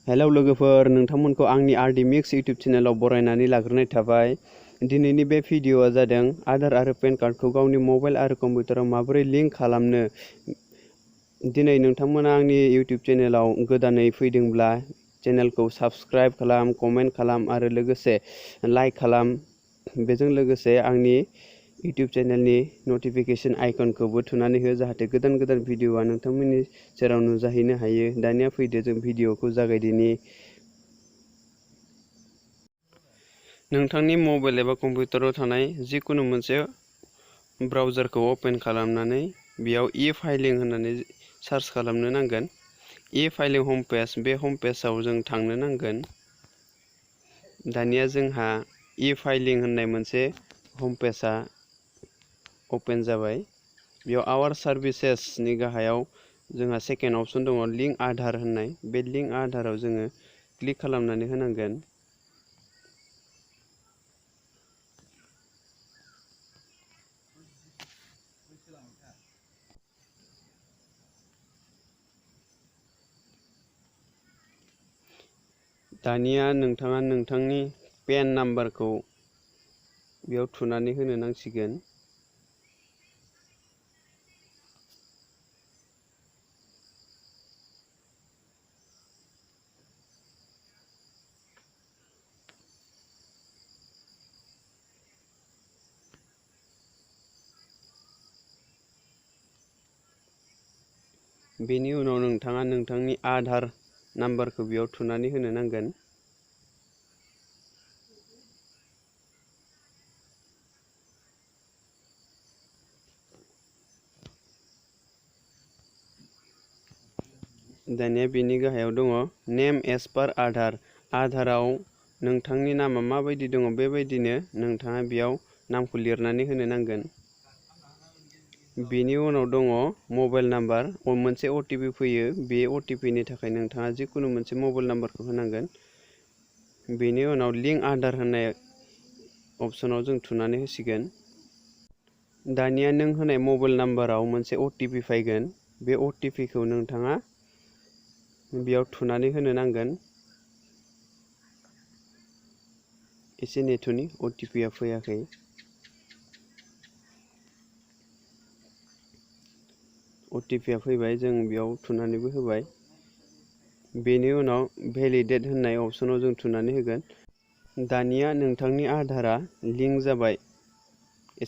Hello लोगोफोर, नोंथांमोनखौ आंनि RD mix YouTube चेनेलाव बरायनानै लाग्रोनाय थाबाय। दिनैनि बे भिडिअआ जादों आधार आरो पेन कार्डखौ गावनि मबाइल आरो कम्पिउटाराव माबोरै लिंक खालामनो। दिनै नोंथांमोना आंनि इउटिउब चेनेलाव गोदानै फैदोंब्ला चेनेलखौ साबस्क्राइब खालाम, कमेन्ट खालाम आरो लोगोसे लाइक खालाम। बेजों लोगोसे आंनि इउटिउब चेनेलनि नटिफिकेसन आइकनखौबो थुनानै हो, जाहाथे गोदान गोदान भिडिअआ नोंथांमोननि सेराव नुजाहैनो हायो। दानिया फैदो जों भिडिअखौ जागायदिनि। नोंथांनि मबाइल एबा कम्पिउटाराव थानाय जिकुनु मोनसे ब्राउजारखौ अपेन खालामनानै बेयाव इ-फाइलिं होननानै सार्च खालामनो नांगोन। इ-फाइलिं हम पेज, बे हम पेजाव जों थांनो नांगोन। दानिया जोंहा इ-फाइलिं होननाय मोनसे हम पेजआ अपेन जाबाय। बेयाव आवार सार्भिसेसनि गाहायाव जोंहा सेकेन्ड अपसन दङ, लिंक आधार होननाय। बे लिंक आधाराव जोङो क्लिक खालामनानै होनांगोन। दानिया नोंथाङा नोंथांनि पेन नाम्बारखौ बेयाव थुनानै होनो नांसिगोन। बेनि उनाव नोंथाङा नोंथांनि आधार नाम्बारखौ बेयाव थुनानै होनो नांगोन। दानिया बेनि गाहायाव दङ नेम एज पार आधार। आधाराव नोंथांनि नामा माबायदि दङ बेबायदिनो नोंथाङा बेयाव नामखौ लिरनानै होनो नांगोन। बेनि उनाव दङ मबाइल नाम्बार। मोनसे अटिपि फैयो, बे अटिपिनि थाखाय नोंथाङा जिकुनु मोनसे मबाइल नाम्बारखौ होनांगोन। बेनि उनाव लिंक आधार होननाय अपसनाव जों थुनानै होसिगोन। दानिया नों होनाय मबाइल नाम्बाराव मोनसे अटिपि फैगोन। बे अटिपिखौ नोंथाङा बेयाव थुनानै होनो नांगोन। एसे नेथ'नि, अटिपिआ फैयाखै। अटिपिआ फैबाय, जों बेयाव थुनानैबो होबाय। बेनि उनाव भेलिडेट होननाय अपसनाव जों थुनानै होगोन। दानिया नोंथांनि आधारा लिंक जाबाय।